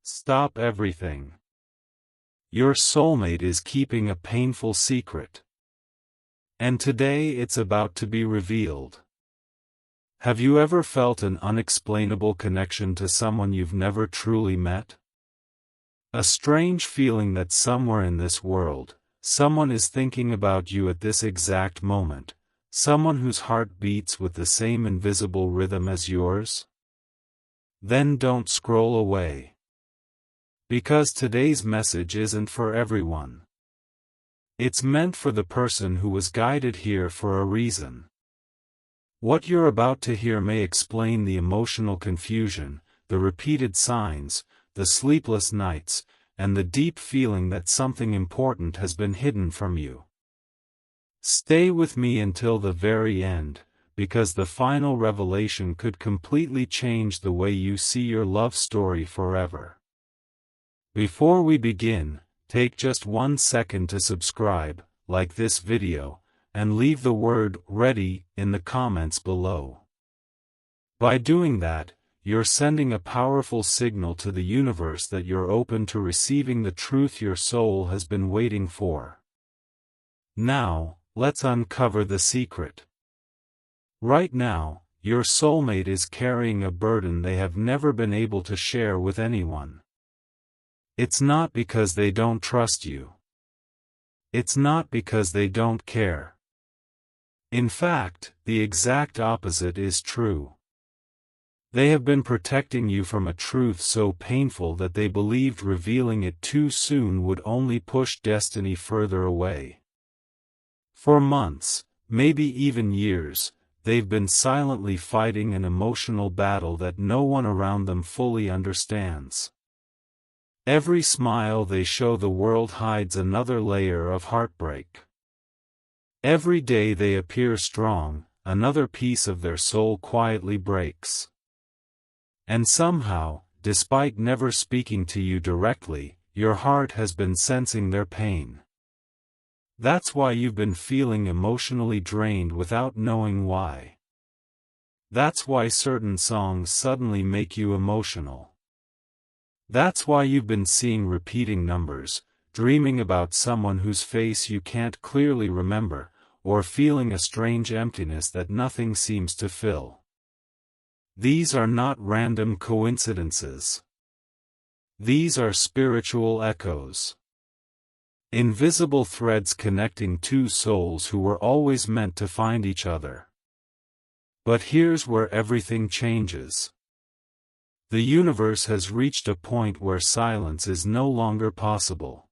Stop everything. Your soulmate is keeping a painful secret. And today it's about to be revealed. Have you ever felt an unexplainable connection to someone you've never truly met? A strange feeling that somewhere in this world, someone is thinking about you at this exact moment, someone whose heart beats with the same invisible rhythm as yours? Then don't scroll away. Because today's message isn't for everyone. It's meant for the person who was guided here for a reason. What you're about to hear may explain the emotional confusion, the repeated signs, the sleepless nights, and the deep feeling that something important has been hidden from you. Stay with me until the very end, because the final revelation could completely change the way you see your love story forever. Before we begin, take just 1 second to subscribe, like this video, and leave the word "ready" in the comments below. By doing that, you're sending a powerful signal to the universe that you're open to receiving the truth your soul has been waiting for. Now, let's uncover the secret. Right now, your soulmate is carrying a burden they have never been able to share with anyone. It's not because they don't trust you. It's not because they don't care. In fact, the exact opposite is true. They have been protecting you from a truth so painful that they believed revealing it too soon would only push destiny further away. For months, maybe even years, they've been silently fighting an emotional battle that no one around them fully understands. Every smile they show the world hides another layer of heartbreak. Every day they appear strong, another piece of their soul quietly breaks. And somehow, despite never speaking to you directly, your heart has been sensing their pain. That's why you've been feeling emotionally drained without knowing why. That's why certain songs suddenly make you emotional. That's why you've been seeing repeating numbers, dreaming about someone whose face you can't clearly remember, or feeling a strange emptiness that nothing seems to fill. These are not random coincidences. These are spiritual echoes. Invisible threads connecting two souls who were always meant to find each other. But here's where everything changes. The universe has reached a point where silence is no longer possible.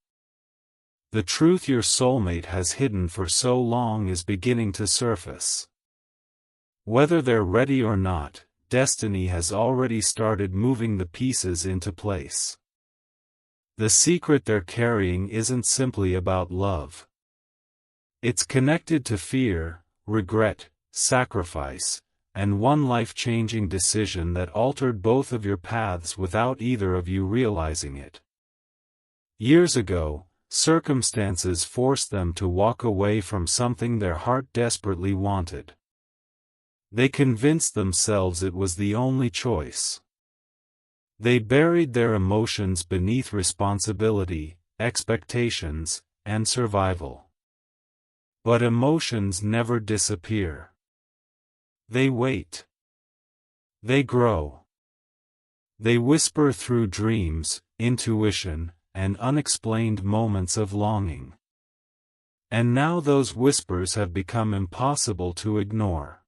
The truth your soulmate has hidden for so long is beginning to surface. Whether they're ready or not, destiny has already started moving the pieces into place. The secret they're carrying isn't simply about love. It's connected to fear, regret, sacrifice, and one life-changing decision that altered both of your paths without either of you realizing it. Years ago, circumstances forced them to walk away from something their heart desperately wanted. They convinced themselves it was the only choice. They buried their emotions beneath responsibility, expectations, and survival. But emotions never disappear. They wait. They grow. They whisper through dreams, intuition, and unexplained moments of longing. And now those whispers have become impossible to ignore.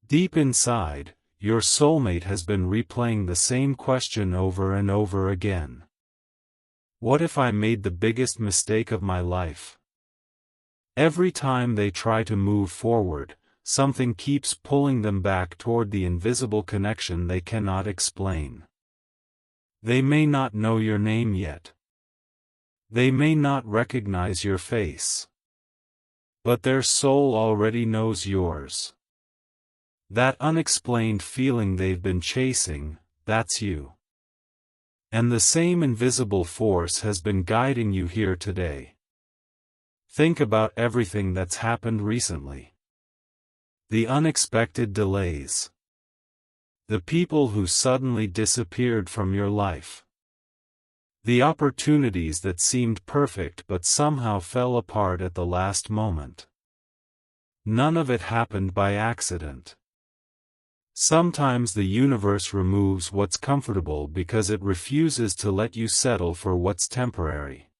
Deep inside, your soulmate has been replaying the same question over and over again. What if I made the biggest mistake of my life? Every time they try to move forward, something keeps pulling them back toward the invisible connection they cannot explain. They may not know your name yet. They may not recognize your face. But their soul already knows yours. That unexplained feeling they've been chasing, that's you. And the same invisible force has been guiding you here today. Think about everything that's happened recently. The unexpected delays. The people who suddenly disappeared from your life. The opportunities that seemed perfect but somehow fell apart at the last moment. None of it happened by accident. Sometimes the universe removes what's comfortable because it refuses to let you settle for what's temporary.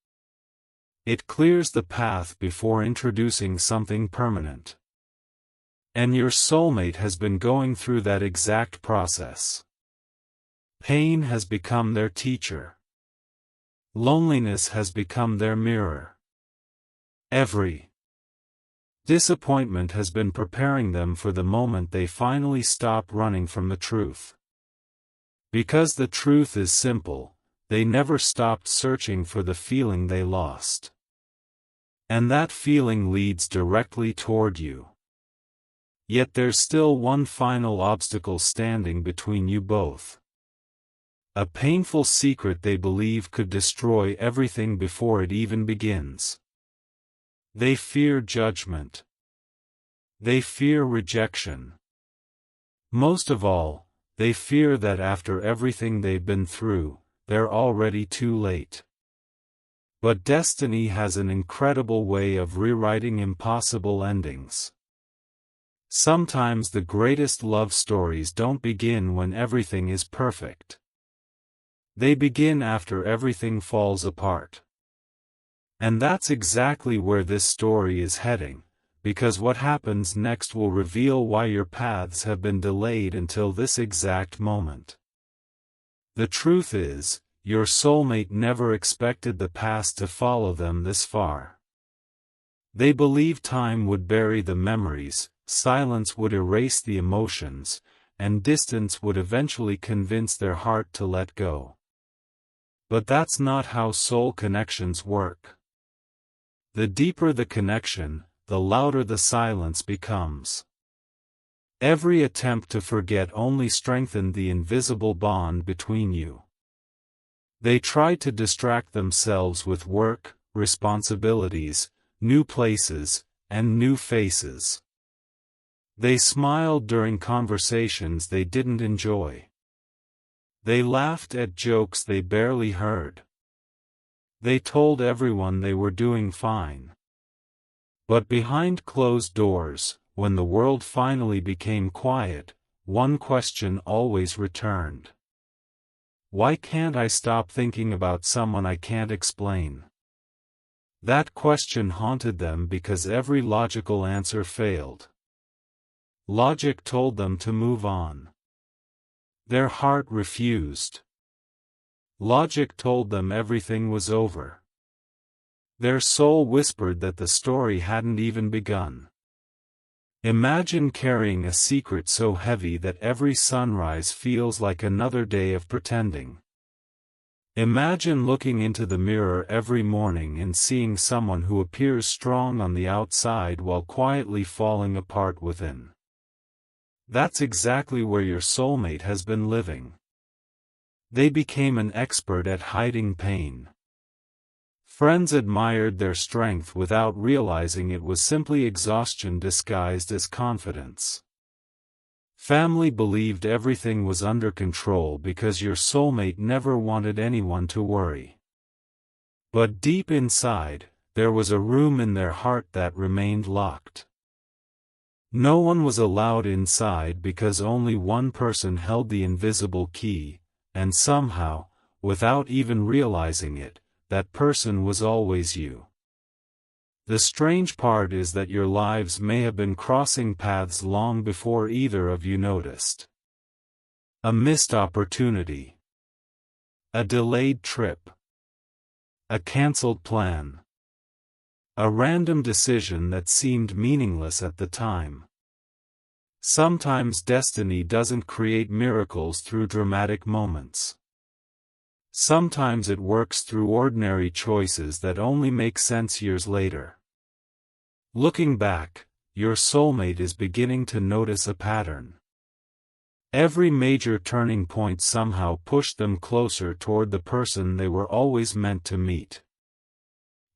It clears the path before introducing something permanent. And your soulmate has been going through that exact process. Pain has become their teacher. Loneliness has become their mirror. Every disappointment has been preparing them for the moment they finally stop running from the truth. Because the truth is simple, they never stopped searching for the feeling they lost. And that feeling leads directly toward you. Yet there's still one final obstacle standing between you both. A painful secret they believe could destroy everything before it even begins. They fear judgment. They fear rejection. Most of all, they fear that after everything they've been through, they're already too late. But destiny has an incredible way of rewriting impossible endings. Sometimes the greatest love stories don't begin when everything is perfect. They begin after everything falls apart. And that's exactly where this story is heading, because what happens next will reveal why your paths have been delayed until this exact moment. The truth is, your soulmate never expected the past to follow them this far. They believed time would bury the memories, silence would erase the emotions, and distance would eventually convince their heart to let go. But that's not how soul connections work. The deeper the connection, the louder the silence becomes. Every attempt to forget only strengthened the invisible bond between you. They tried to distract themselves with work, responsibilities, new places, and new faces. They smiled during conversations they didn't enjoy. They laughed at jokes they barely heard. They told everyone they were doing fine. But behind closed doors, when the world finally became quiet, one question always returned. Why can't I stop thinking about someone I can't explain? That question haunted them because every logical answer failed. Logic told them to move on. Their heart refused. Logic told them everything was over. Their soul whispered that the story hadn't even begun. Imagine carrying a secret so heavy that every sunrise feels like another day of pretending. Imagine looking into the mirror every morning and seeing someone who appears strong on the outside while quietly falling apart within. That's exactly where your soulmate has been living. They became an expert at hiding pain. Friends admired their strength without realizing it was simply exhaustion disguised as confidence. Family believed everything was under control because your soulmate never wanted anyone to worry. But deep inside, there was a room in their heart that remained locked. No one was allowed inside because only one person held the invisible key, and somehow, without even realizing it, that person was always you. The strange part is that your lives may have been crossing paths long before either of you noticed. A missed opportunity. A delayed trip. A canceled plan. A random decision that seemed meaningless at the time. Sometimes destiny doesn't create miracles through dramatic moments. Sometimes it works through ordinary choices that only make sense years later. Looking back, your soulmate is beginning to notice a pattern. Every major turning point somehow pushed them closer toward the person they were always meant to meet.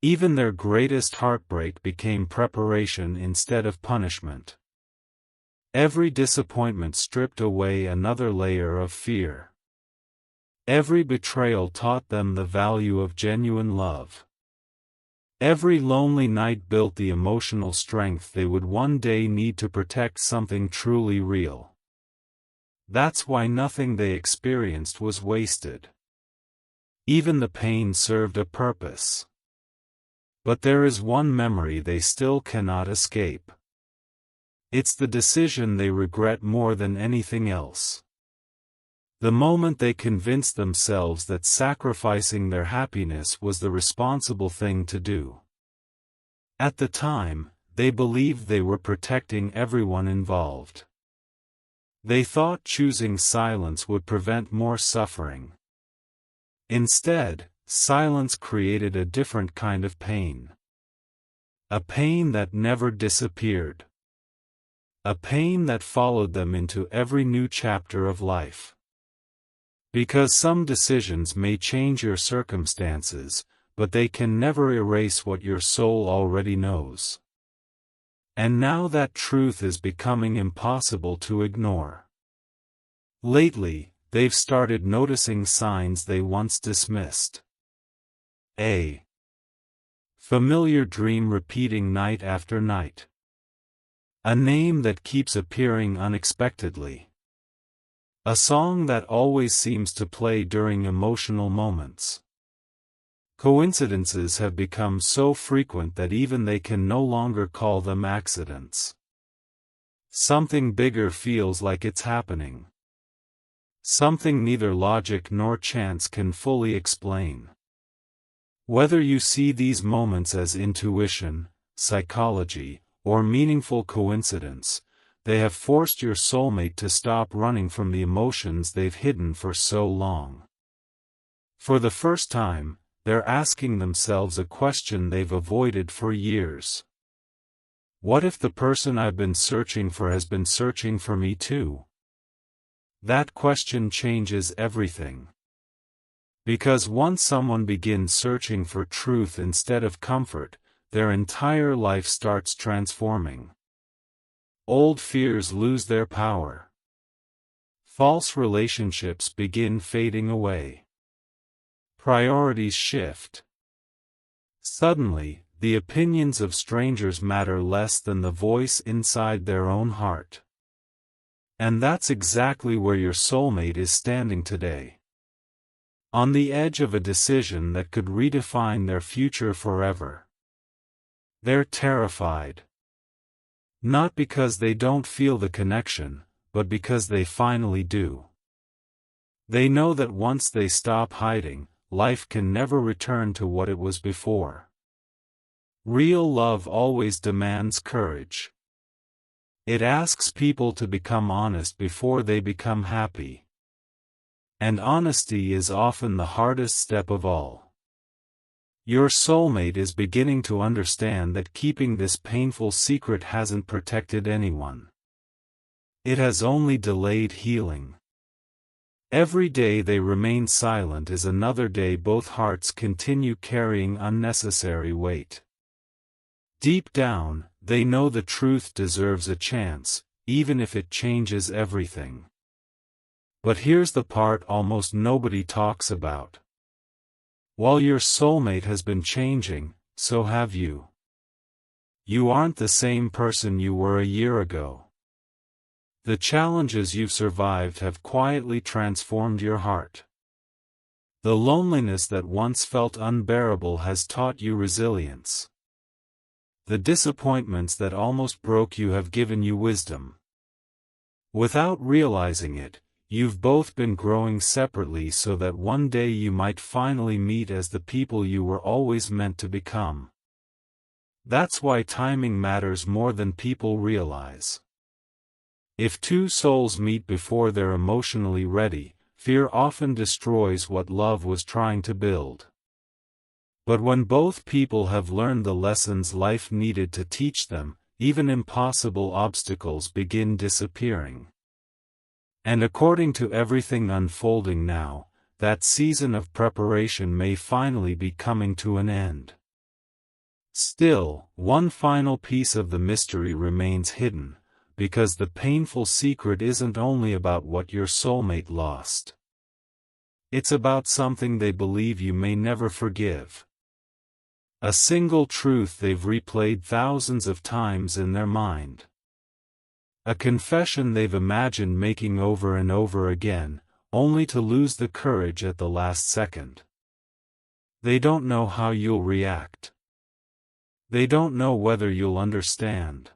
Even their greatest heartbreak became preparation instead of punishment. Every disappointment stripped away another layer of fear. Every betrayal taught them the value of genuine love. Every lonely night built the emotional strength they would one day need to protect something truly real. That's why nothing they experienced was wasted. Even the pain served a purpose. But there is one memory they still cannot escape. It's the decision they regret more than anything else. The moment they convinced themselves that sacrificing their happiness was the responsible thing to do. At the time, they believed they were protecting everyone involved. They thought choosing silence would prevent more suffering. Instead, silence created a different kind of pain. A pain that never disappeared. A pain that followed them into every new chapter of life. Because some decisions may change your circumstances, but they can never erase what your soul already knows. And now that truth is becoming impossible to ignore. Lately, they've started noticing signs they once dismissed. A familiar dream repeating night after night. A name that keeps appearing unexpectedly. A song that always seems to play during emotional moments. Coincidences have become so frequent that even they can no longer call them accidents. Something bigger feels like it's happening. Something neither logic nor chance can fully explain. Whether you see these moments as intuition, psychology, or meaningful coincidence, they have forced your soulmate to stop running from the emotions they've hidden for so long. For the first time, they're asking themselves a question they've avoided for years. What if the person I've been searching for has been searching for me too? That question changes everything. Because once someone begins searching for truth instead of comfort, their entire life starts transforming. Old fears lose their power. False relationships begin fading away. Priorities shift. Suddenly, the opinions of strangers matter less than the voice inside their own heart. And that's exactly where your soulmate is standing today. On the edge of a decision that could redefine their future forever. They're terrified. Not because they don't feel the connection, but because they finally do. They know that once they stop hiding, life can never return to what it was before. Real love always demands courage. It asks people to become honest before they become happy. And honesty is often the hardest step of all. Your soulmate is beginning to understand that keeping this painful secret hasn't protected anyone. It has only delayed healing. Every day they remain silent is another day both hearts continue carrying unnecessary weight. Deep down, they know the truth deserves a chance, even if it changes everything. But here's the part almost nobody talks about. While your soulmate has been changing, so have you. You aren't the same person you were a year ago. The challenges you've survived have quietly transformed your heart. The loneliness that once felt unbearable has taught you resilience. The disappointments that almost broke you have given you wisdom. Without realizing it, you've both been growing separately so that one day you might finally meet as the people you were always meant to become. That's why timing matters more than people realize. If two souls meet before they're emotionally ready, fear often destroys what love was trying to build. But when both people have learned the lessons life needed to teach them, even impossible obstacles begin disappearing. And according to everything unfolding now, that season of preparation may finally be coming to an end. Still, one final piece of the mystery remains hidden, because the painful secret isn't only about what your soulmate lost. It's about something they believe you may never forgive. A single truth they've replayed thousands of times in their mind. A confession they've imagined making over and over again, only to lose the courage at the last second. They don't know how you'll react. They don't know whether you'll understand.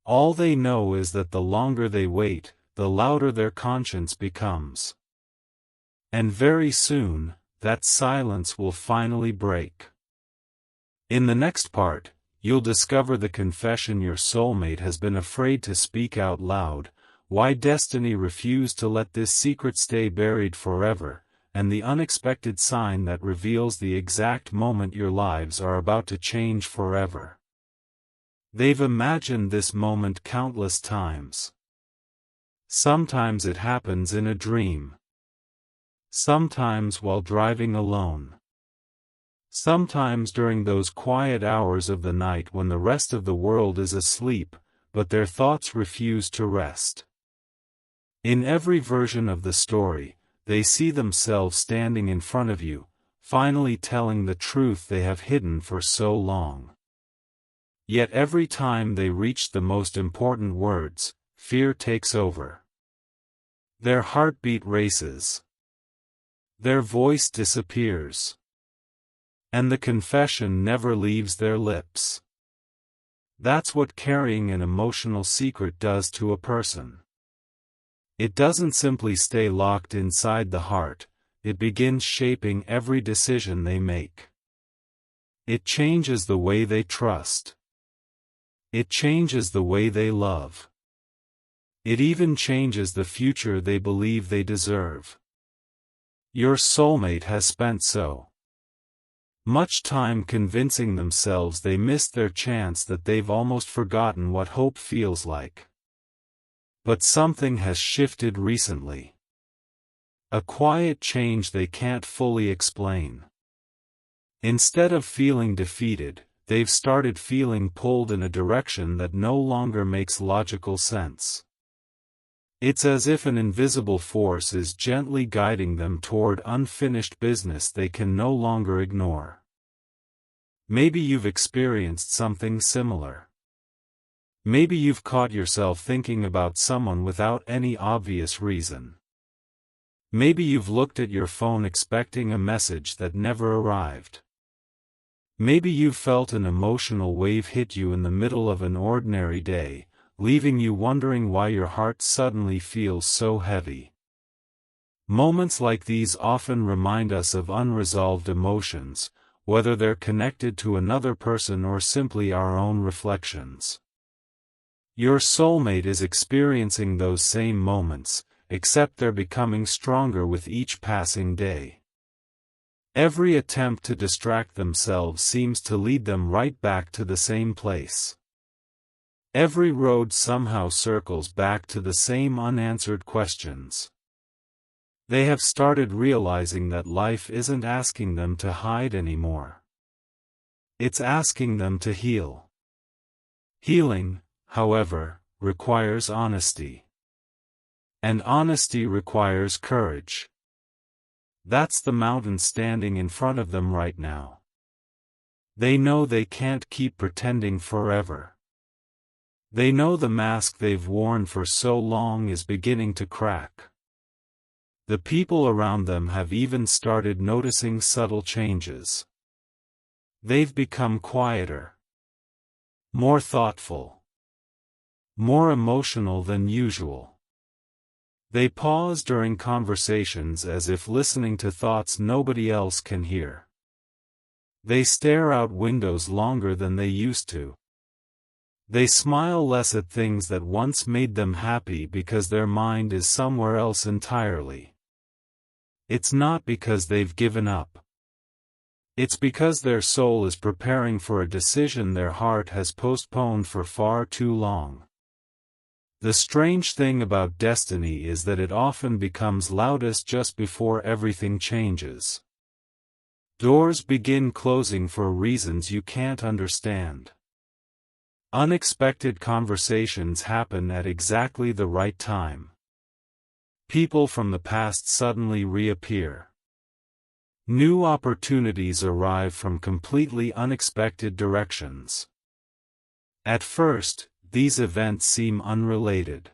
All they know is that the longer they wait, the louder their conscience becomes. And very soon, that silence will finally break. In the next part, you'll discover the confession your soulmate has been afraid to speak out loud, why destiny refused to let this secret stay buried forever, and the unexpected sign that reveals the exact moment your lives are about to change forever. They've imagined this moment countless times. Sometimes it happens in a dream. Sometimes while driving alone. Sometimes during those quiet hours of the night when the rest of the world is asleep, but their thoughts refuse to rest. In every version of the story, they see themselves standing in front of you, finally telling the truth they have hidden for so long. Yet every time they reach the most important words, fear takes over. Their heartbeat races. Their voice disappears. And the confession never leaves their lips. That's what carrying an emotional secret does to a person. It doesn't simply stay locked inside the heart, it begins shaping every decision they make. It changes the way they trust. It changes the way they love. It even changes the future they believe they deserve. Your soulmate has spent so much time convincing themselves they missed their chance that they've almost forgotten what hope feels like. But something has shifted recently. A quiet change they can't fully explain. Instead of feeling defeated, they've started feeling pulled in a direction that no longer makes logical sense. It's as if an invisible force is gently guiding them toward unfinished business they can no longer ignore. Maybe you've experienced something similar. Maybe you've caught yourself thinking about someone without any obvious reason. Maybe you've looked at your phone expecting a message that never arrived. Maybe you've felt an emotional wave hit you in the middle of an ordinary day, leaving you wondering why your heart suddenly feels so heavy. Moments like these often remind us of unresolved emotions, whether they're connected to another person or simply our own reflections. Your soulmate is experiencing those same moments, except they're becoming stronger with each passing day. Every attempt to distract themselves seems to lead them right back to the same place. Every road somehow circles back to the same unanswered questions. They have started realizing that life isn't asking them to hide anymore. It's asking them to heal. Healing, however, requires honesty. And honesty requires courage. That's the mountain standing in front of them right now. They know they can't keep pretending forever. They know the mask they've worn for so long is beginning to crack. The people around them have even started noticing subtle changes. They've become quieter, more thoughtful, more emotional than usual. They pause during conversations as if listening to thoughts nobody else can hear. They stare out windows longer than they used to. They smile less at things that once made them happy because their mind is somewhere else entirely. It's not because they've given up. It's because their soul is preparing for a decision their heart has postponed for far too long. The strange thing about destiny is that it often becomes loudest just before everything changes. Doors begin closing for reasons you can't understand. Unexpected conversations happen at exactly the right time. People from the past suddenly reappear. New opportunities arrive from completely unexpected directions. At first, these events seem unrelated.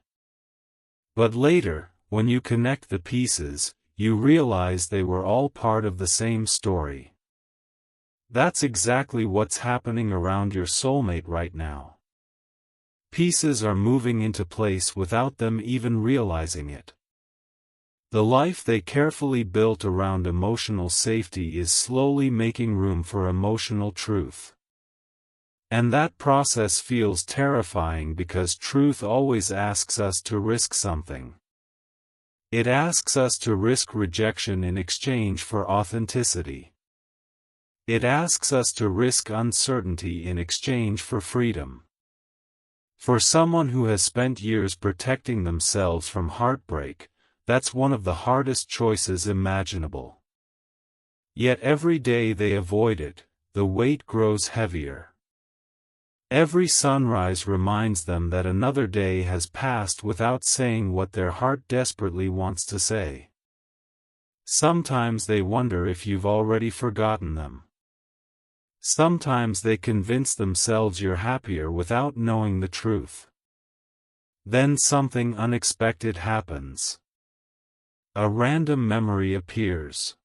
But later, when you connect the pieces, you realize they were all part of the same story. That's exactly what's happening around your soulmate right now. Pieces are moving into place without them even realizing it. The life they carefully built around emotional safety is slowly making room for emotional truth. And that process feels terrifying because truth always asks us to risk something. It asks us to risk rejection in exchange for authenticity. It asks us to risk uncertainty in exchange for freedom. For someone who has spent years protecting themselves from heartbreak, that's one of the hardest choices imaginable. Yet every day they avoid it, the weight grows heavier. Every sunrise reminds them that another day has passed without saying what their heart desperately wants to say. Sometimes they wonder if you've already forgotten them. Sometimes they convince themselves you're happier without knowing the truth. Then something unexpected happens. A random memory appears.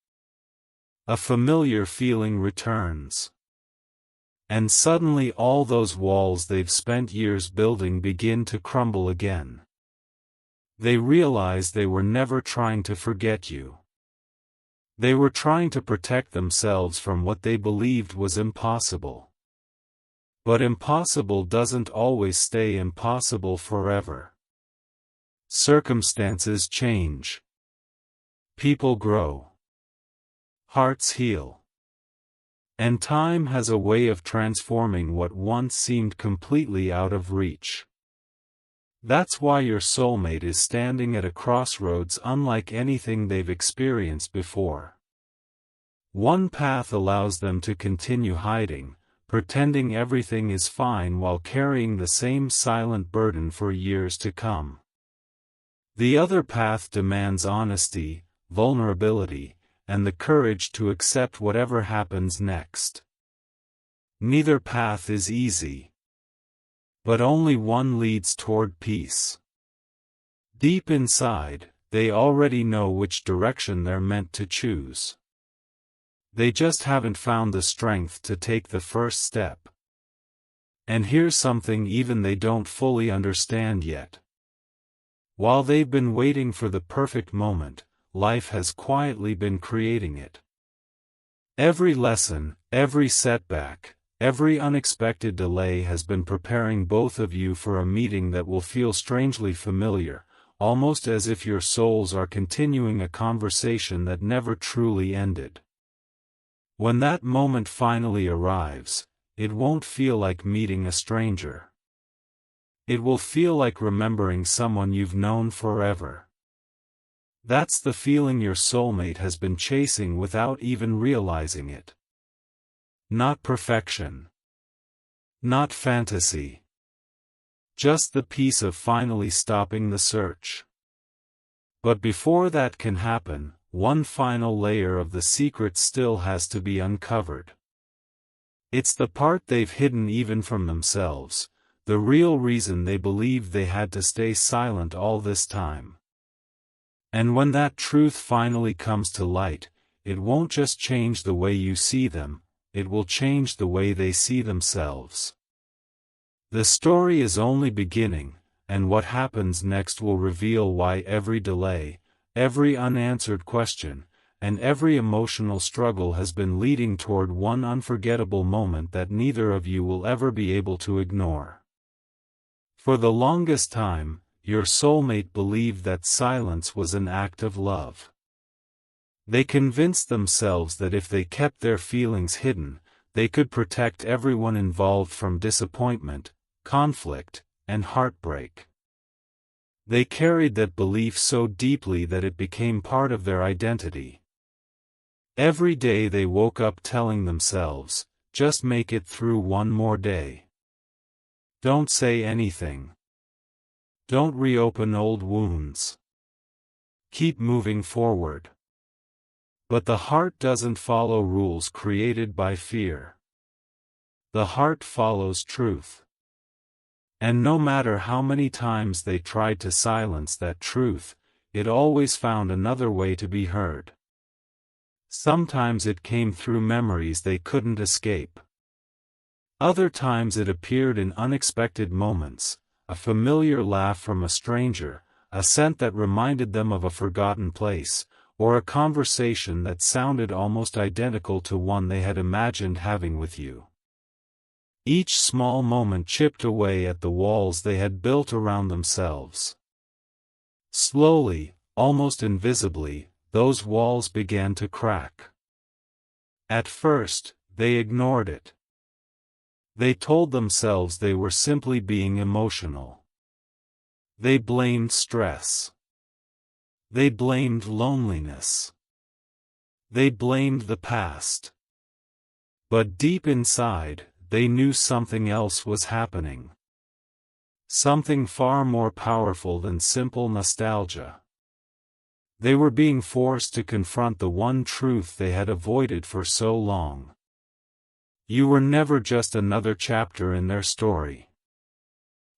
A familiar feeling returns. And suddenly all those walls they've spent years building begin to crumble again. They realize they were never trying to forget you. They were trying to protect themselves from what they believed was impossible. But impossible doesn't always stay impossible forever. Circumstances change. People grow. Hearts heal. And time has a way of transforming what once seemed completely out of reach. That's why your soulmate is standing at a crossroads unlike anything they've experienced before. One path allows them to continue hiding, pretending everything is fine while carrying the same silent burden for years to come. The other path demands honesty, vulnerability, and the courage to accept whatever happens next. Neither path is easy. But only one leads toward peace. Deep inside, they already know which direction they're meant to choose. They just haven't found the strength to take the first step. And here's something even they don't fully understand yet. While they've been waiting for the perfect moment, life has quietly been creating it. Every lesson, every setback, every unexpected delay has been preparing both of you for a meeting that will feel strangely familiar, almost as if your souls are continuing a conversation that never truly ended. When that moment finally arrives, it won't feel like meeting a stranger. It will feel like remembering someone you've known forever. That's the feeling your soulmate has been chasing without even realizing it. Not perfection. Not fantasy. Just the peace of finally stopping the search. But before that can happen, one final layer of the secret still has to be uncovered. It's the part they've hidden even from themselves, the real reason they believed they had to stay silent all this time. And when that truth finally comes to light, it won't just change the way you see them, it will change the way they see themselves. The story is only beginning, and what happens next will reveal why every delay, every unanswered question, and every emotional struggle has been leading toward one unforgettable moment that neither of you will ever be able to ignore. For the longest time, your soulmate believed that silence was an act of love. They convinced themselves that if they kept their feelings hidden, they could protect everyone involved from disappointment, conflict, and heartbreak. They carried that belief so deeply that it became part of their identity. Every day they woke up telling themselves, just make it through one more day. Don't say anything. Don't reopen old wounds. Keep moving forward. But the heart doesn't follow rules created by fear. The heart follows truth. And no matter how many times they tried to silence that truth, it always found another way to be heard. Sometimes it came through memories they couldn't escape. Other times it appeared in unexpected moments, a familiar laugh from a stranger, a scent that reminded them of a forgotten place, or a conversation that sounded almost identical to one they had imagined having with you. Each small moment chipped away at the walls they had built around themselves. Slowly, almost invisibly, those walls began to crack. At first, they ignored it. They told themselves they were simply being emotional. They blamed stress. They blamed loneliness. They blamed the past. But deep inside, they knew something else was happening. Something far more powerful than simple nostalgia. They were being forced to confront the one truth they had avoided for so long. You were never just another chapter in their story.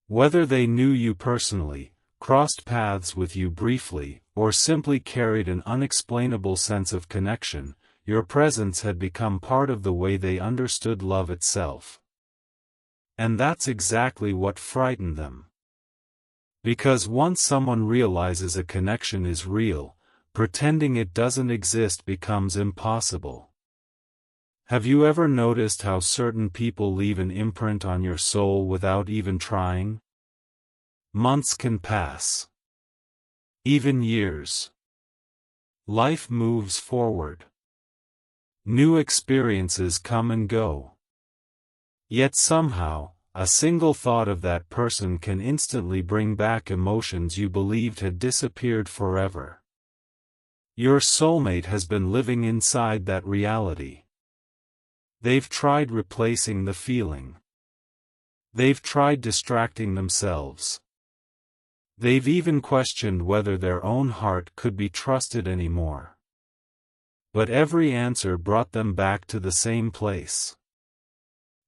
Whether they knew you personally, crossed paths with you briefly, or simply carried an unexplainable sense of connection, your presence had become part of the way they understood love itself. And that's exactly what frightened them. Because once someone realizes a connection is real, pretending it doesn't exist becomes impossible. Have you ever noticed how certain people leave an imprint on your soul without even trying? Months can pass. Even years. Life moves forward. New experiences come and go. Yet somehow, a single thought of that person can instantly bring back emotions you believed had disappeared forever. Your soulmate has been living inside that reality. They've tried replacing the feeling. They've tried distracting themselves. They've even questioned whether their own heart could be trusted anymore. But every answer brought them back to the same place.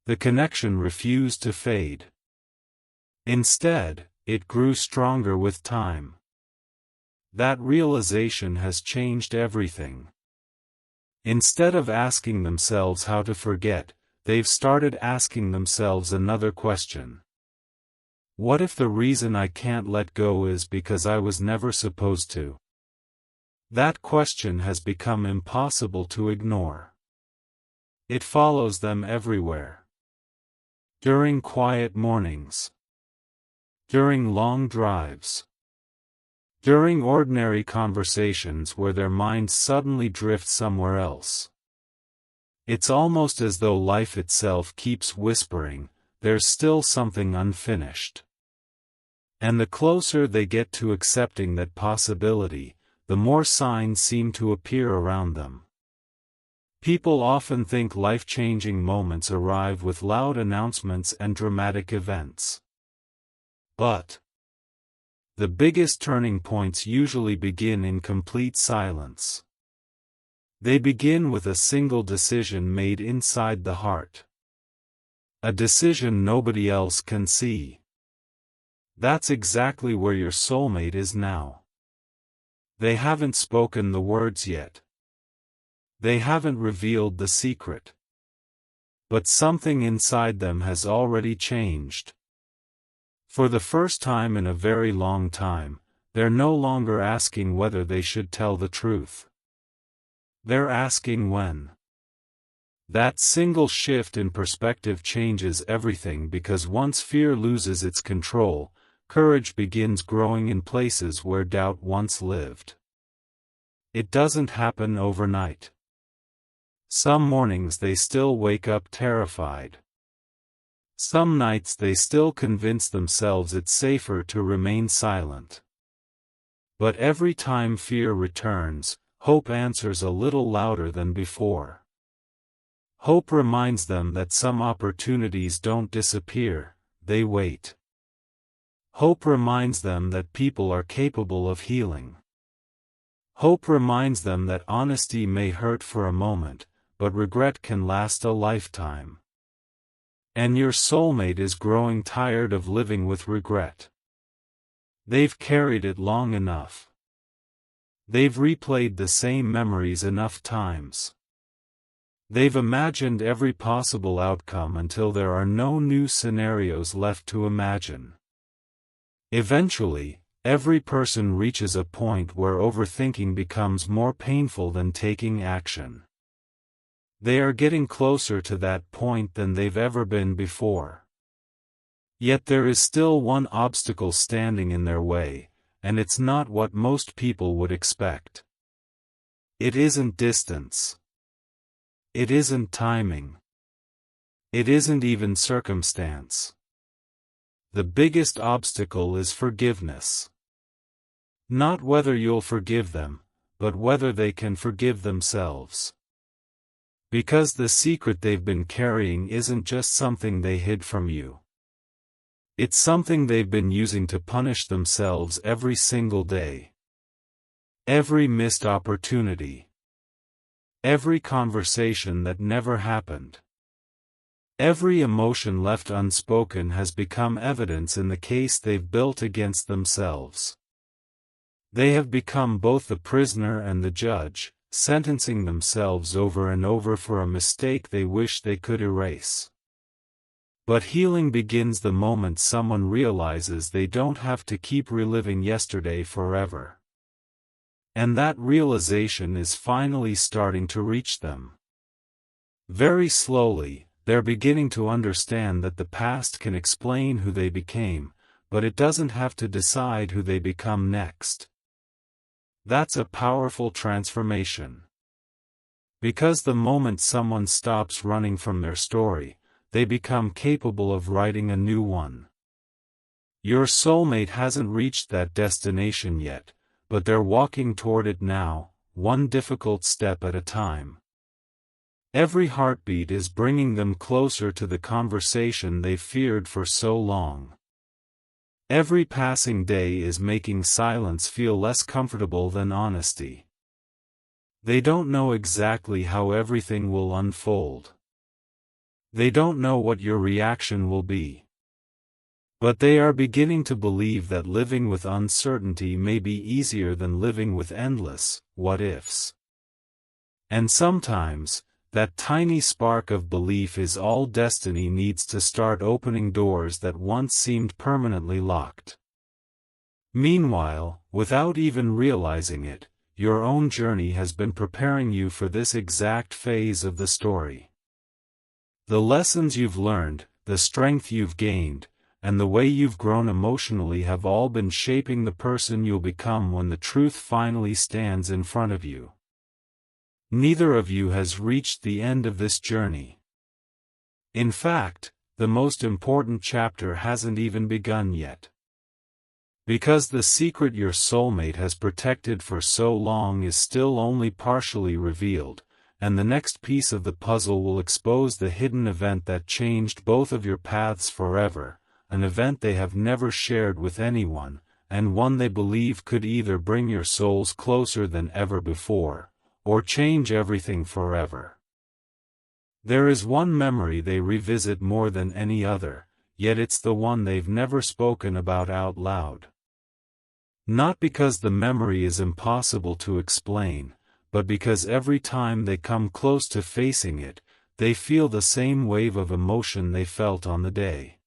The connection refused to fade. Instead, it grew stronger with time. That realization has changed everything. Instead of asking themselves how to forget, they've started asking themselves another question. What if the reason I can't let go is because I was never supposed to? That question has become impossible to ignore. It follows them everywhere. During quiet mornings. During long drives. During ordinary conversations where their minds suddenly drift somewhere else. It's almost as though life itself keeps whispering, there's still something unfinished. And the closer they get to accepting that possibility, the more signs seem to appear around them. People often think life-changing moments arrive with loud announcements and dramatic events. But the biggest turning points usually begin in complete silence. They begin with a single decision made inside the heart. A decision nobody else can see. That's exactly where your soulmate is now. They haven't spoken the words yet. They haven't revealed the secret. But something inside them has already changed. For the first time in a very long time, they're no longer asking whether they should tell the truth. They're asking when. That single shift in perspective changes everything, because once fear loses its control, courage begins growing in places where doubt once lived. It doesn't happen overnight. Some mornings they still wake up terrified. Some nights they still convince themselves it's safer to remain silent. But every time fear returns, hope answers a little louder than before. Hope reminds them that some opportunities don't disappear, they wait. Hope reminds them that people are capable of healing. Hope reminds them that honesty may hurt for a moment, but regret can last a lifetime. And your soulmate is growing tired of living with regret. They've carried it long enough. They've replayed the same memories enough times. They've imagined every possible outcome until there are no new scenarios left to imagine. Eventually, every person reaches a point where overthinking becomes more painful than taking action. They are getting closer to that point than they've ever been before. Yet there is still one obstacle standing in their way, and it's not what most people would expect. It isn't distance. It isn't timing. It isn't even circumstance. The biggest obstacle is forgiveness. Not whether you'll forgive them, but whether they can forgive themselves. Because the secret they've been carrying isn't just something they hid from you. It's something they've been using to punish themselves every single day. Every missed opportunity. Every conversation that never happened. Every emotion left unspoken has become evidence in the case they've built against themselves. They have become both the prisoner and the judge, sentencing themselves over and over for a mistake they wish they could erase. But healing begins the moment someone realizes they don't have to keep reliving yesterday forever. And that realization is finally starting to reach them. Very slowly, they're beginning to understand that the past can explain who they became, but it doesn't have to decide who they become next. That's a powerful transformation. Because the moment someone stops running from their story, they become capable of writing a new one. Your soulmate hasn't reached that destination yet, but they're walking toward it now, one difficult step at a time. Every heartbeat is bringing them closer to the conversation they feared for so long. Every passing day is making silence feel less comfortable than honesty. They don't know exactly how everything will unfold. They don't know what your reaction will be. But they are beginning to believe that living with uncertainty may be easier than living with endless what-ifs. And sometimes, that tiny spark of belief is all destiny needs to start opening doors that once seemed permanently locked. Meanwhile, without even realizing it, your own journey has been preparing you for this exact phase of the story. The lessons you've learned, the strength you've gained, and the way you've grown emotionally have all been shaping the person you'll become when the truth finally stands in front of you. Neither of you has reached the end of this journey. In fact, the most important chapter hasn't even begun yet. Because the secret your soulmate has protected for so long is still only partially revealed, and the next piece of the puzzle will expose the hidden event that changed both of your paths forever, an event they have never shared with anyone, and one they believe could either bring your souls closer than ever before, or change everything forever. There is one memory they revisit more than any other, yet it's the one they've never spoken about out loud. Not because the memory is impossible to explain, but because every time they come close to facing it, they feel the same wave of emotion they felt on the day.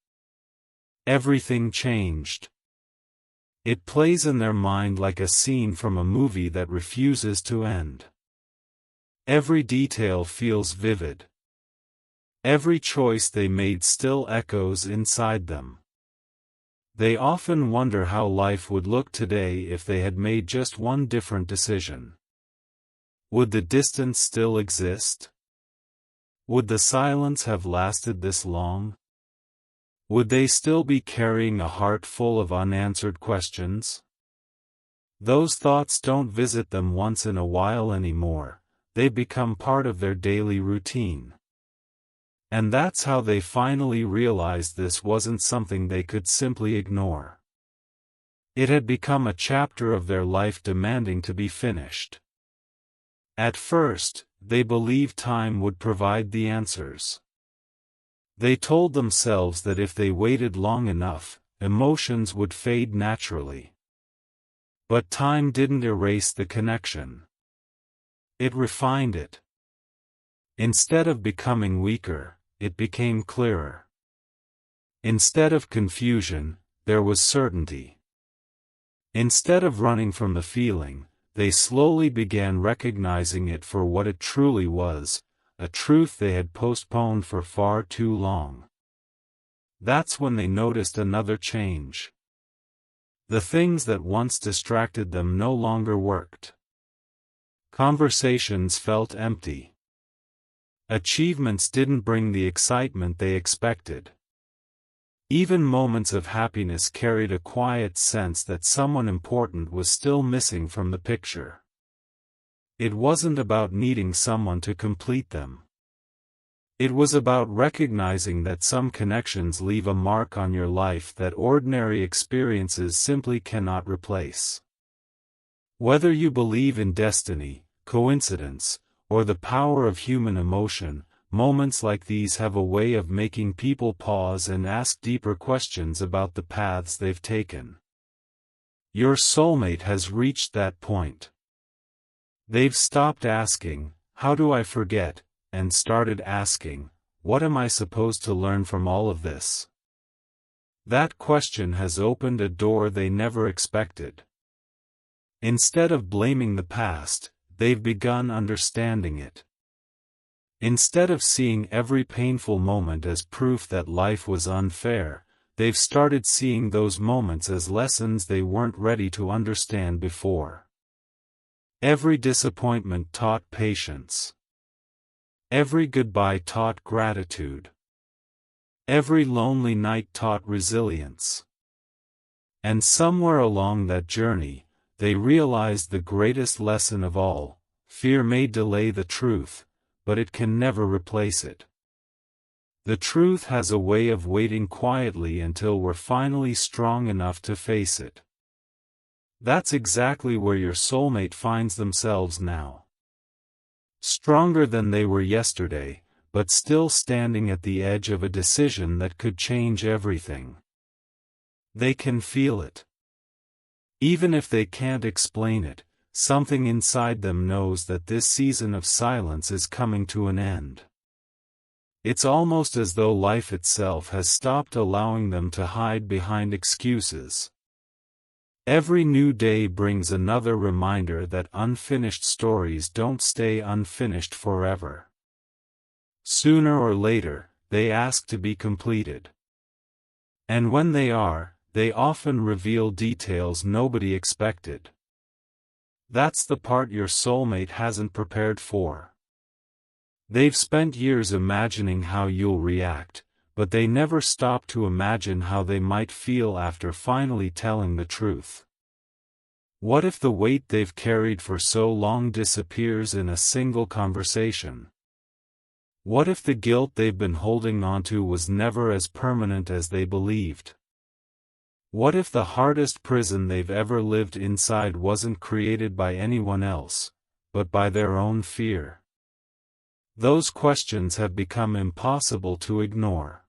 Everything changed. It plays in their mind like a scene from a movie that refuses to end. Every detail feels vivid. Every choice they made still echoes inside them. They often wonder how life would look today if they had made just one different decision. Would the distance still exist? Would the silence have lasted this long? Would they still be carrying a heart full of unanswered questions? Those thoughts don't visit them once in a while anymore, they become part of their daily routine. And that's how they finally realized this wasn't something they could simply ignore. It had become a chapter of their life demanding to be finished. At first, they believed time would provide the answers. They told themselves that if they waited long enough, emotions would fade naturally. But time didn't erase the connection. It refined it. Instead of becoming weaker, it became clearer. Instead of confusion, there was certainty. Instead of running from the feeling, they slowly began recognizing it for what it truly was, a truth they had postponed for far too long. That's when they noticed another change. The things that once distracted them no longer worked. Conversations felt empty. Achievements didn't bring the excitement they expected. Even moments of happiness carried a quiet sense that someone important was still missing from the picture. It wasn't about needing someone to complete them. It was about recognizing that some connections leave a mark on your life that ordinary experiences simply cannot replace. Whether you believe in destiny, coincidence, or the power of human emotion, moments like these have a way of making people pause and ask deeper questions about the paths they've taken. Your soulmate has reached that point. They've stopped asking, "How do I forget?" and started asking, "What am I supposed to learn from all of this?" That question has opened a door they never expected. Instead of blaming the past, they've begun understanding it. Instead of seeing every painful moment as proof that life was unfair, they've started seeing those moments as lessons they weren't ready to understand before. Every disappointment taught patience. Every goodbye taught gratitude. Every lonely night taught resilience. And somewhere along that journey, they realized the greatest lesson of all: fear may delay the truth, but it can never replace it. The truth has a way of waiting quietly until we're finally strong enough to face it. That's exactly where your soulmate finds themselves now. Stronger than they were yesterday, but still standing at the edge of a decision that could change everything. They can feel it. Even if they can't explain it, something inside them knows that this season of silence is coming to an end. It's almost as though life itself has stopped allowing them to hide behind excuses. Every new day brings another reminder that unfinished stories don't stay unfinished forever. Sooner or later, they ask to be completed. And when they are, they often reveal details nobody expected. That's the part your soulmate hasn't prepared for. They've spent years imagining how you'll react, but they never stop to imagine how they might feel after finally telling the truth. What if the weight they've carried for so long disappears in a single conversation? What if the guilt they've been holding onto was never as permanent as they believed? What if the hardest prison they've ever lived inside wasn't created by anyone else, but by their own fear? Those questions have become impossible to ignore.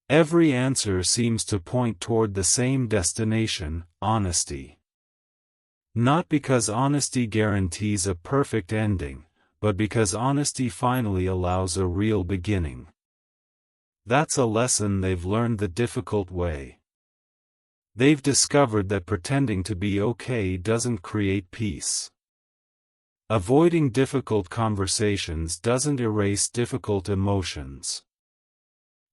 Every answer seems to point toward the same destination: honesty. Not because honesty guarantees a perfect ending, but because honesty finally allows a real beginning. That's a lesson they've learned the difficult way. They've discovered that pretending to be okay doesn't create peace. Avoiding difficult conversations doesn't erase difficult emotions.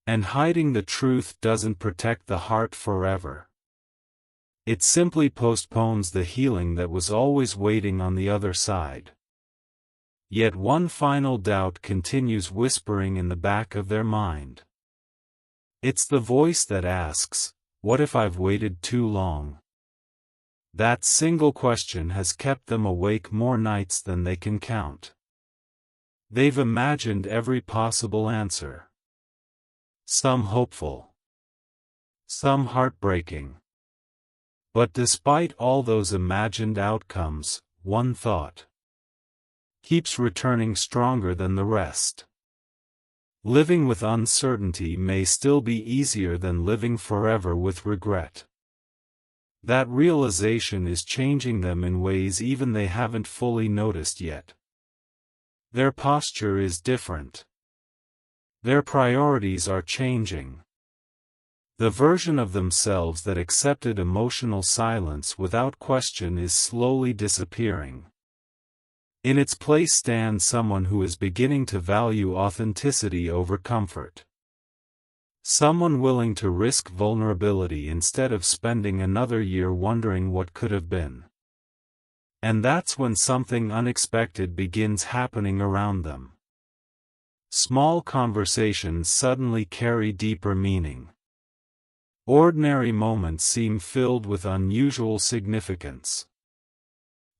And hiding the truth doesn't protect the heart forever. It simply postpones the healing that was always waiting on the other side. Yet one final doubt continues whispering in the back of their mind. It's the voice that asks, "What if I've waited too long?" That single question has kept them awake more nights than they can count. They've imagined every possible answer. Some hopeful. Some heartbreaking. But despite all those imagined outcomes, one thought keeps returning stronger than the rest. Living with uncertainty may still be easier than living forever with regret. That realization is changing them in ways even they haven't fully noticed yet. Their posture is different. Their priorities are changing. The version of themselves that accepted emotional silence without question is slowly disappearing. In its place stands someone who is beginning to value authenticity over comfort. Someone willing to risk vulnerability instead of spending another year wondering what could have been. And that's when something unexpected begins happening around them. Small conversations suddenly carry deeper meaning. Ordinary moments seem filled with unusual significance.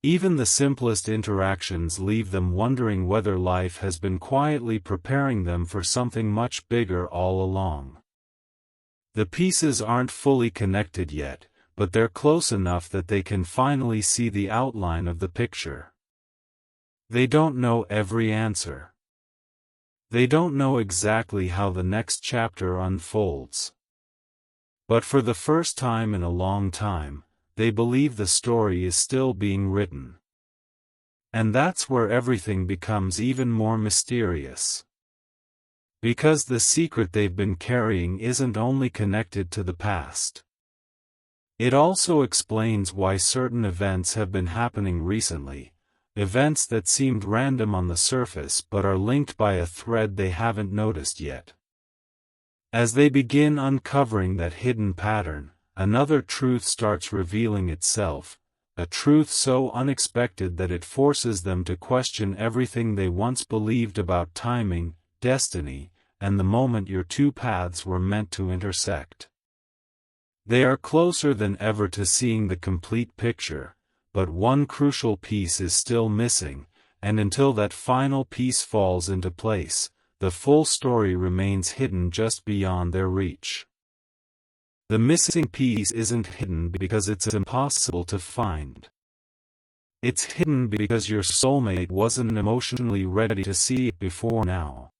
Even the simplest interactions leave them wondering whether life has been quietly preparing them for something much bigger all along. The pieces aren't fully connected yet, but they're close enough that they can finally see the outline of the picture. They don't know every answer. They don't know exactly how the next chapter unfolds. But for the first time in a long time, they believe the story is still being written. And that's where everything becomes even more mysterious. Because the secret they've been carrying isn't only connected to the past. It also explains why certain events have been happening recently, events that seemed random on the surface but are linked by a thread they haven't noticed yet. As they begin uncovering that hidden pattern, another truth starts revealing itself, a truth so unexpected that it forces them to question everything they once believed about timing, destiny, and the moment your two paths were meant to intersect. They are closer than ever to seeing the complete picture, but one crucial piece is still missing, and until that final piece falls into place, the full story remains hidden just beyond their reach. The missing piece isn't hidden because it's impossible to find. It's hidden because your soulmate wasn't emotionally ready to see it before now.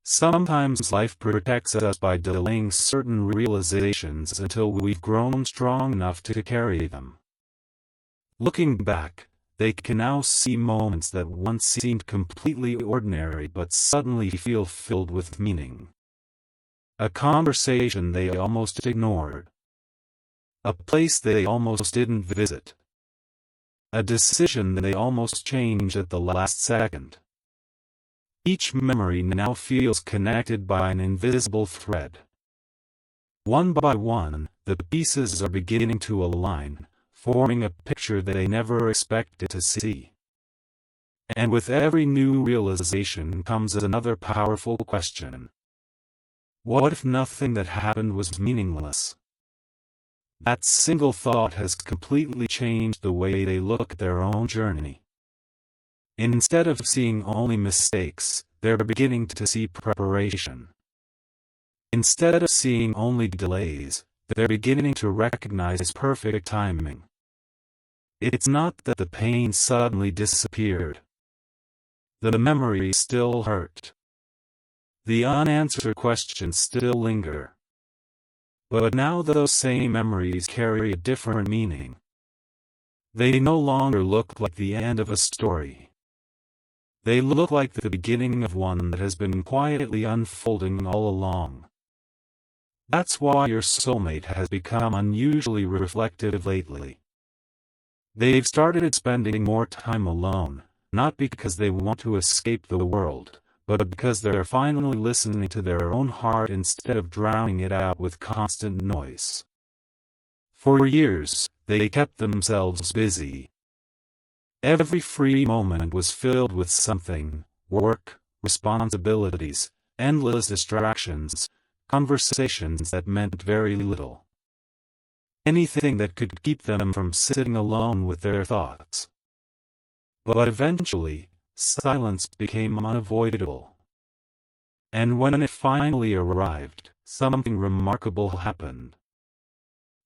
Sometimes life protects us by delaying certain realizations until we've grown strong enough to carry them. Looking back, they can now see moments that once seemed completely ordinary but suddenly feel filled with meaning. A conversation they almost ignored. A place they almost didn't visit. A decision they almost changed at the last second. Each memory now feels connected by an invisible thread. One by one, the pieces are beginning to align, forming a picture they never expected to see. And with every new realization comes another powerful question. What if nothing that happened was meaningless? That single thought has completely changed the way they look at their own journey. Instead of seeing only mistakes, they're beginning to see preparation. Instead of seeing only delays, they're beginning to recognize perfect timing. It's not that the pain suddenly disappeared. The memories still hurt. The unanswered questions still linger. But now those same memories carry a different meaning. They no longer look like the end of a story. They look like the beginning of one that has been quietly unfolding all along. That's why your soulmate has become unusually reflective lately. They've started spending more time alone, not because they want to escape the world, but because they're finally listening to their own heart instead of drowning it out with constant noise. For years, they kept themselves busy. Every free moment was filled with something: work, responsibilities, endless distractions, conversations that meant very little. Anything that could keep them from sitting alone with their thoughts. But eventually, silence became unavoidable. And when it finally arrived, something remarkable happened.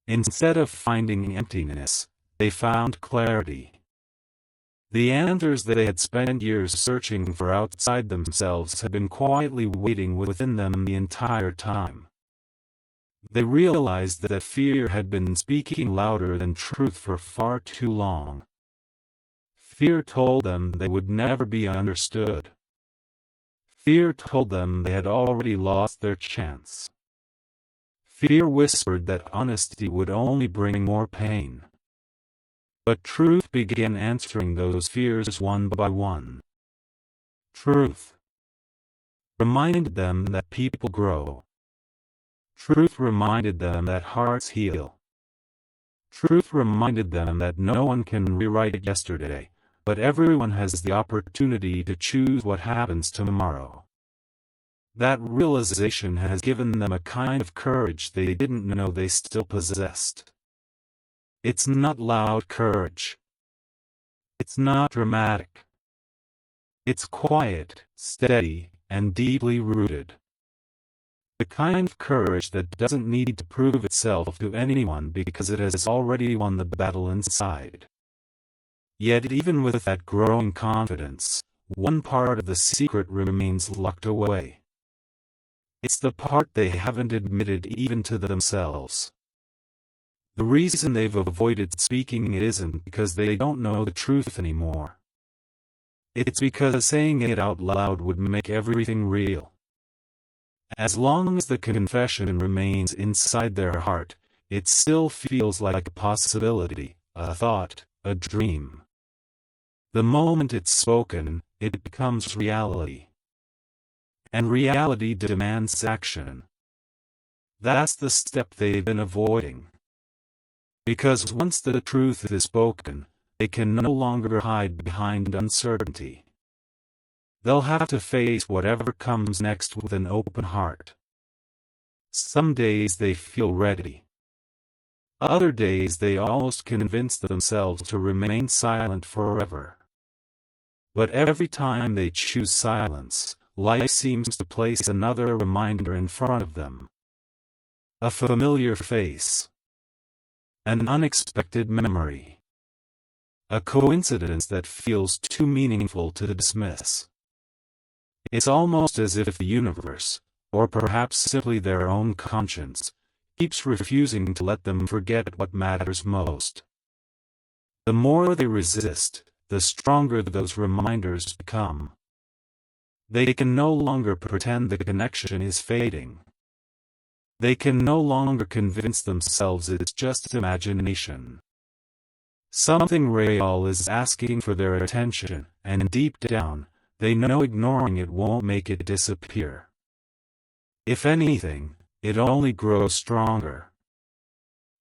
Instead of finding emptiness, they found clarity. The answers that they had spent years searching for outside themselves had been quietly waiting within them the entire time. They realized that fear had been speaking louder than truth for far too long. Fear told them they would never be understood. Fear told them they had already lost their chance. Fear whispered that honesty would only bring more pain. But truth began answering those fears one by one. Truth reminded them that people grow. Truth reminded them that hearts heal. Truth reminded them that no one can rewrite yesterday, but everyone has the opportunity to choose what happens tomorrow. That realization has given them a kind of courage they didn't know they still possessed. It's not loud courage. It's not dramatic. It's quiet, steady, and deeply rooted. The kind of courage that doesn't need to prove itself to anyone because it has already won the battle inside. Yet even with that growing confidence, one part of the secret remains locked away. It's the part they haven't admitted even to themselves. The reason they've avoided speaking it isn't because they don't know the truth anymore. It's because saying it out loud would make everything real. As long as the confession remains inside their heart, it still feels like a possibility, a thought, a dream. The moment it's spoken, it becomes reality. And reality demands action. That's the step they've been avoiding. Because once the truth is spoken, they can no longer hide behind uncertainty. They'll have to face whatever comes next with an open heart. Some days they feel ready. Other days they almost convince themselves to remain silent forever. But every time they choose silence, life seems to place another reminder in front of them. A familiar face. An unexpected memory. A coincidence that feels too meaningful to dismiss. It's almost as if the universe, or perhaps simply their own conscience, keeps refusing to let them forget what matters most. The more they resist, the stronger those reminders become. They can no longer pretend the connection is fading. They can no longer convince themselves it's just imagination. Something real is asking for their attention, and deep down, they know ignoring it won't make it disappear. If anything, it only grows stronger.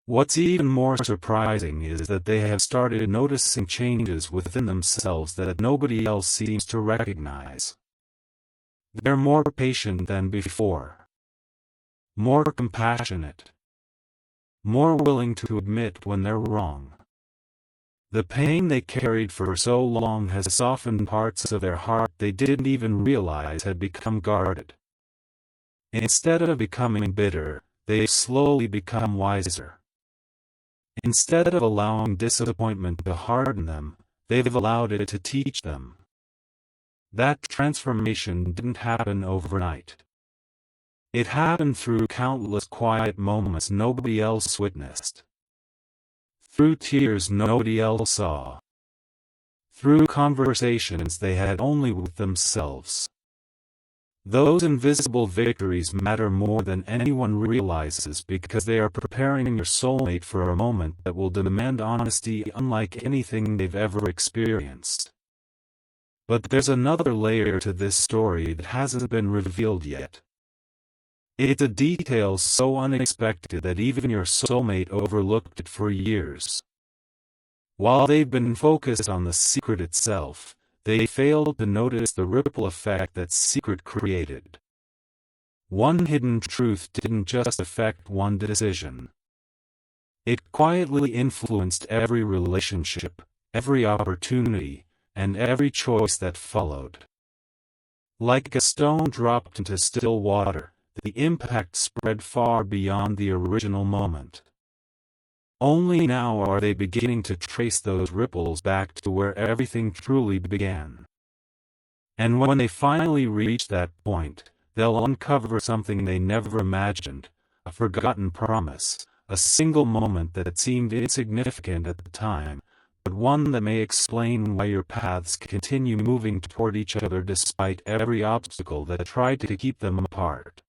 What's even more surprising is that they have started noticing changes within themselves that nobody else seems to recognize. They're more patient than before. More compassionate. More willing to admit when they're wrong. The pain they carried for so long has softened parts of their heart they didn't even realize had become guarded. Instead of becoming bitter, they've slowly become wiser. Instead of allowing disappointment to harden them, they've allowed it to teach them. That transformation didn't happen overnight. It happened through countless quiet moments nobody else witnessed. Through tears nobody else saw. Through conversations they had only with themselves. Those invisible victories matter more than anyone realizes because they are preparing your soulmate for a moment that will demand honesty unlike anything they've ever experienced. But there's another layer to this story that hasn't been revealed yet. It's a detail so unexpected that even your soulmate overlooked it for years. While they've been focused on the secret itself, they failed to notice the ripple effect that secret created. One hidden truth didn't just affect one decision. It quietly influenced every relationship, every opportunity, and every choice that followed. Like a stone dropped into still water, the impact spread far beyond the original moment. Only now are they beginning to trace those ripples back to where everything truly began. And when they finally reach that point, they'll uncover something they never imagined, a forgotten promise, a single moment that seemed insignificant at the time, but one that may explain why your paths continue moving toward each other despite every obstacle that tried to keep them apart.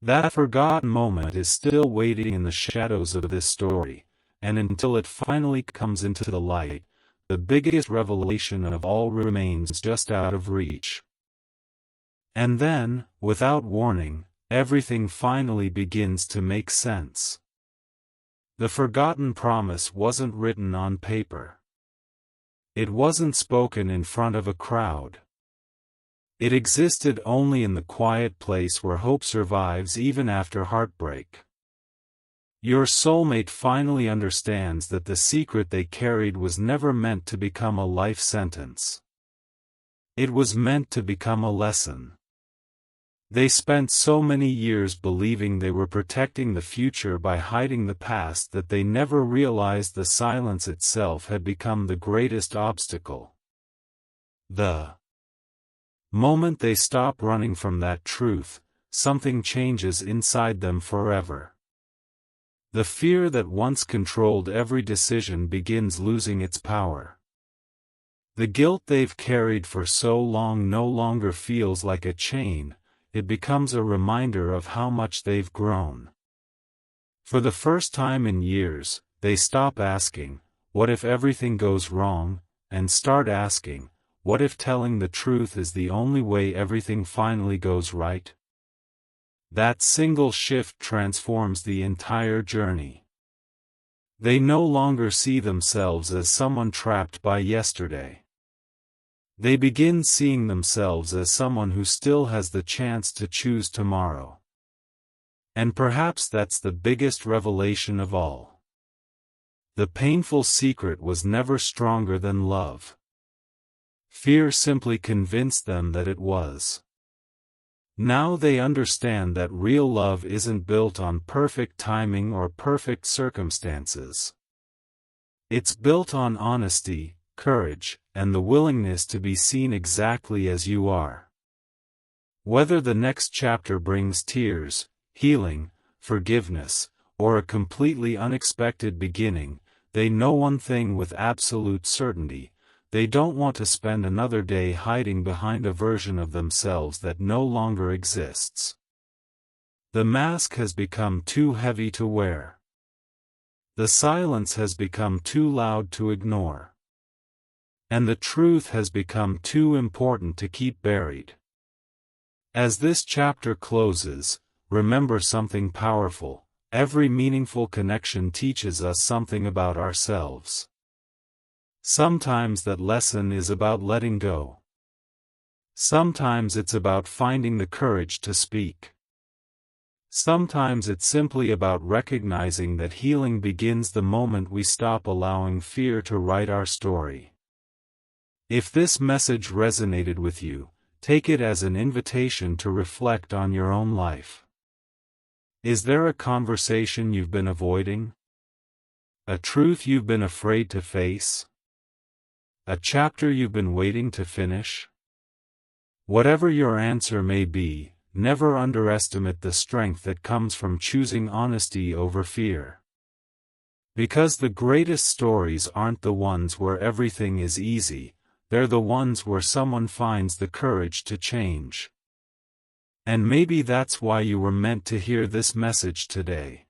That forgotten moment is still waiting in the shadows of this story, and until it finally comes into the light, the biggest revelation of all remains just out of reach. And then, without warning, everything finally begins to make sense. The forgotten promise wasn't written on paper. It wasn't spoken in front of a crowd. It existed only in the quiet place where hope survives even after heartbreak. Your soulmate finally understands that the secret they carried was never meant to become a life sentence. It was meant to become a lesson. They spent so many years believing they were protecting the future by hiding the past that they never realized the silence itself had become the greatest obstacle. The moment they stop running from that truth, something changes inside them forever. The fear that once controlled every decision begins losing its power. The guilt they've carried for so long no longer feels like a chain, it becomes a reminder of how much they've grown. For the first time in years, they stop asking, "What if everything goes wrong?" and start asking, "What if telling the truth is the only way everything finally goes right?" That single shift transforms the entire journey. They no longer see themselves as someone trapped by yesterday. They begin seeing themselves as someone who still has the chance to choose tomorrow. And perhaps that's the biggest revelation of all. The painful secret was never stronger than love. Fear simply convinced them that it was. Now they understand that real love isn't built on perfect timing or perfect circumstances. It's built on honesty, courage, and the willingness to be seen exactly as you are. Whether the next chapter brings tears, healing, forgiveness, or a completely unexpected beginning, they know one thing with absolute certainty: they don't want to spend another day hiding behind a version of themselves that no longer exists. The mask has become too heavy to wear. The silence has become too loud to ignore. And the truth has become too important to keep buried. As this chapter closes, remember something powerful: every meaningful connection teaches us something about ourselves. Sometimes that lesson is about letting go. Sometimes it's about finding the courage to speak. Sometimes it's simply about recognizing that healing begins the moment we stop allowing fear to write our story. If this message resonated with you, take it as an invitation to reflect on your own life. Is there a conversation you've been avoiding? A truth you've been afraid to face? A chapter you've been waiting to finish? Whatever your answer may be, never underestimate the strength that comes from choosing honesty over fear. Because the greatest stories aren't the ones where everything is easy, they're the ones where someone finds the courage to change. And maybe that's why you were meant to hear this message today.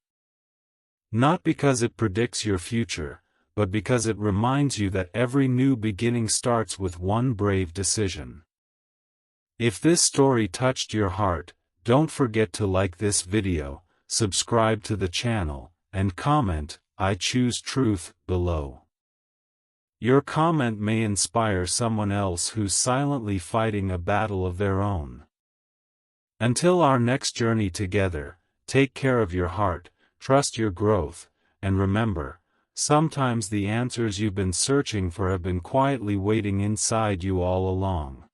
Not because it predicts your future, but because it reminds you that every new beginning starts with one brave decision. If this story touched your heart, don't forget to like this video, subscribe to the channel, and comment, "I choose truth," below. Your comment may inspire someone else who's silently fighting a battle of their own. Until our next journey together, take care of your heart, trust your growth, and remember, sometimes the answers you've been searching for have been quietly waiting inside you all along.